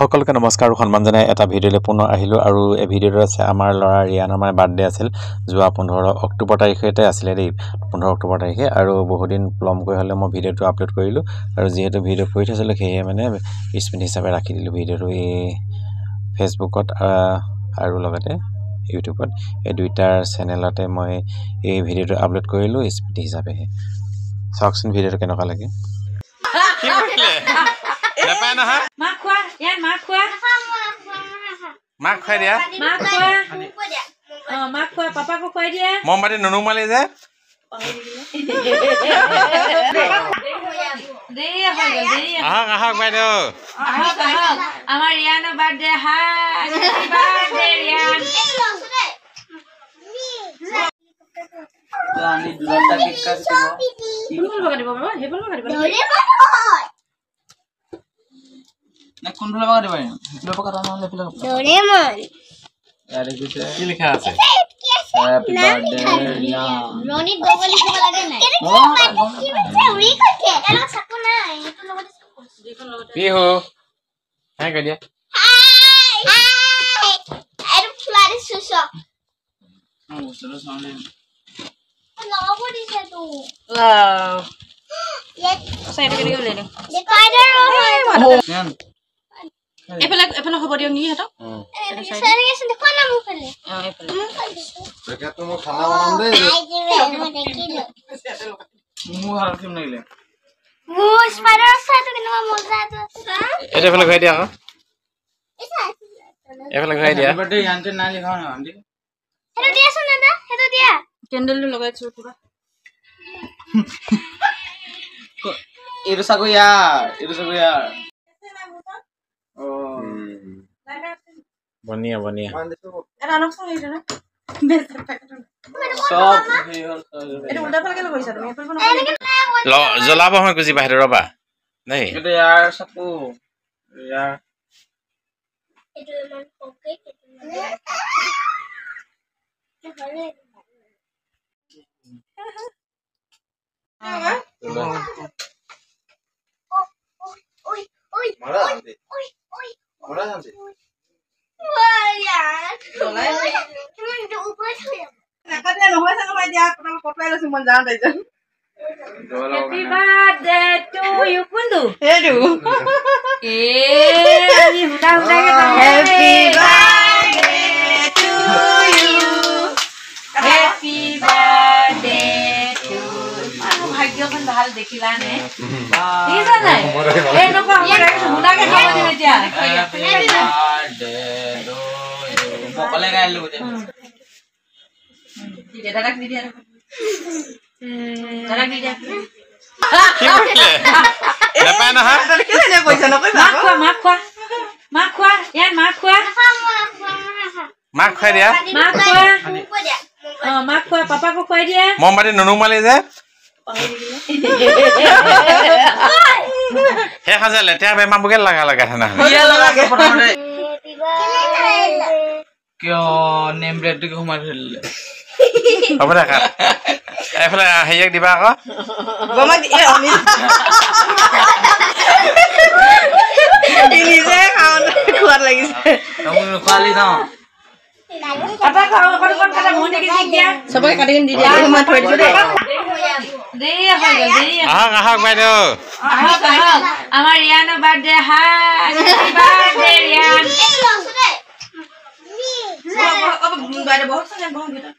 সকলোকে নমস্কাৰ আৰু সন্মান জনাই এটা ভিডিঅ'লৈ পুনৰ আহিলোঁ আৰু এই ভিডিঅ'টো আছে আমাৰ ল'ৰা ৰিয়ানৰ মানে বাৰ্থডে আছিল যোৱা 15 অক্টোবৰ তাৰিখতে আছিলে দেই 15 অক্টোবৰ তাৰিখে আৰু বহুদিন পলমকৈ হ'লে মই ভিডিঅ'টো আপলোড কৰিলোঁ আৰু যিহেতু ভিডিঅ' কৰি থৈছিলোঁ সেয়ে মানে স্মৃতি হিচাপে ৰাখি দিলোঁ ভিডিঅ'টো এই ফেচবুকত আৰু লগতে ইউটিউবত এই দুইটাৰ চেনেলতে মই এই ভিডিঅ'টো আপলোড কৰিলোঁ স্মৃতি হিচাপে চাওকচোন ভিডিঅ'টো কেনেকুৱা লাগে Mak kau dia? Mak kau, papa kau kau dia? Mau mati nunu malih je? Ahak baik tu. Ahak. Amar Riana birthday hai. Happy birthday Rian. Ini dua tak ikat semua. Hebel bagai di bawah, hebel bagai di bawah. Nak kundul apa ada banyak? Berapa karena oleh film? Doraemon. Ada gitu. Ini likha আছে. Happy birthday Ria. Ronit double लिखने वाला है ना? उड़ी करके yellow सकू ना ये तो लोग Pihu. Hai kau dia. हाय अरे फ्लावर सुसो Terus nanti. लोगों di situ Wow. ये Saya ada kena boleh ni. spider Kan? Epala kau body yang ni atau? saya ni sendiri kau nama pula Dekat tu mau khana banam deh. Mu harus film ni le. वो spider saya tu kena मजा आता Ada film kau dia kan? ऐसा Ada film kau dia. Happy birthday yang tu nak lihat mana nanti? Hello दिया सुना था hello दिया Candle tu logai tu pura. Itu sagu ya. Oh. Bania. Ada anak semua itu na. Sob. Itu udah apa lagi lo bisa tu? Apa pun. Lo jalaba hoi kuzi bahir roba. Nahi. Itu ya sapu. Ya. itu memang oke Murah nanti. wah ya cuma itu ubah ya Nakal dia loh, saya nama dia aku nama kopi lo semua jangan aja. Happy birthday to you Kundu. Aduh. Ini udah kita. Happy birthday to you. Happy birthday to. Aku भाग्य kan bahal dekilan Iya sana. Noko hamara sudah kan sama dia dia. Happy birthday to you. Mau kalian kan lu je. Dia dadak di dia. Dadak di dia. Apa nak ha? Kita ni boleh sana kau. Makwa. Yan makwa. Mak kau dia? makwa Papa kau kau dia. Mau mati nunu malih je? Hei khazal le, tiap memang bukan laga sana. Iya laga ke pernah deh. happy birthday Kyo name plate tu kau marah le. Apa dah kan? Apa hayak di bawah? Goma dia Oni. Ini saya keluar lagi. Kamu kali tau. Apa kau kata mau ni kisah dia? Sampai kadang dia rumah tu aja deh. Dia. Ahak baik tu. Ahak. Amar Riana birthday hai. Happy birthday Rian. itu langsung deh Apa ada bohong saja bohong gitu.